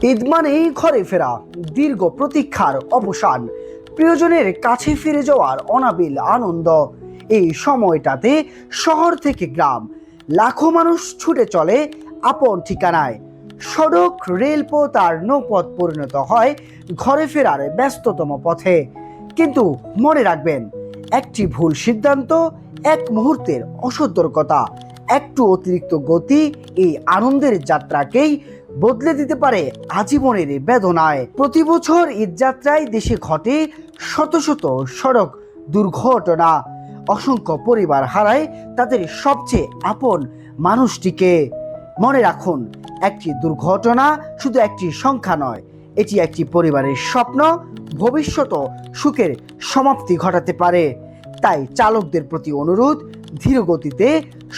ঈদ মানেই ঘরে ফেরা, দীর্ঘ প্রতীক্ষার অবসান, প্রিয়জনের কাছে ফিরে যাওয়ার অনাবিল আনন্দ। এই সময়টাতে শহর থেকে গ্রাম লাখো মানুষ ছুটে চলে আপন ঠিকানায়। সড়ক, রেলপথ আর নৌপথ পরিণত হয় ঘরে ফেরার ব্যস্ততম পথে। কিন্তু মনে রাখবেন, একটি ভুল সিদ্ধান্ত, এক মুহূর্তের অসতর্কতা, একটু অতিরিক্ত গতি এই আনন্দের যাত্রাকেই বদলে দিতে পারে আজীবনের বেদনায়। প্রতি বছর ঈদ যাত্রায় দেশে ঘটে শত শত সড়ক দুর্ঘটনা। অসংখ্য পরিবার হারায় তাদের সবচেয়ে আপন মানুষটিকে। মনে রাখুন, একটি দুর্ঘটনা শুধু একটি সংখ্যা নয়, এটি একটি পরিবারের স্বপ্ন, ভবিষ্যৎ সুখের সমাপ্তি ঘটাতে পারে। তাই চালকদের প্রতি অনুরোধ, ধীর গতিতে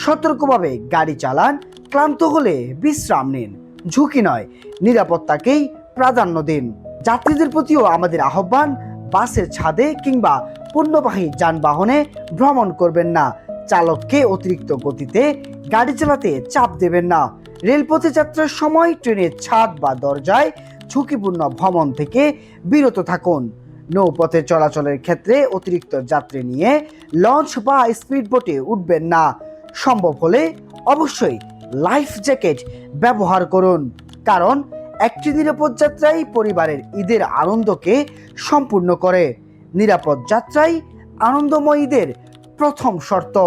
সতর্কভাবে গাড়ি চালান, ক্লান্ত হলে বিশ্রাম নিন, ঝুঁকি নয় নিরাপত্তাকেই প্রাধান্য দিন। যাত্রীদের প্রতিও আমাদের আহ্বান, বাসের ছাদে কিংবা পণ্যবাহী যানবাহনে ভ্রমণ করবেন না। চালককে অতিরিক্ত গতিতে গাড়ি চালাতে চাপ দেবেন না। রেলপথে যাত্রার সময় ট্রেনের ছাদ বা দরজায় ঝুঁকিপূর্ণ ভ্রমণ থেকে বিরত থাকুন। নৌপথে চলাচলের ক্ষেত্রে অতিরিক্ত যাত্রী নিয়ে লঞ্চ বা স্পিড বোটে উঠবেন না। সম্ভব হলে অবশ্যই লাইফ জ্যাকেট ব্যবহার করুন, কারণ একটি নিরাপদ যাত্রাই পরিবারের ঈদের আনন্দকে সম্পূর্ণ করে। নিরাপদ যাত্রাই আনন্দময় ঈদের প্রথম শর্ত।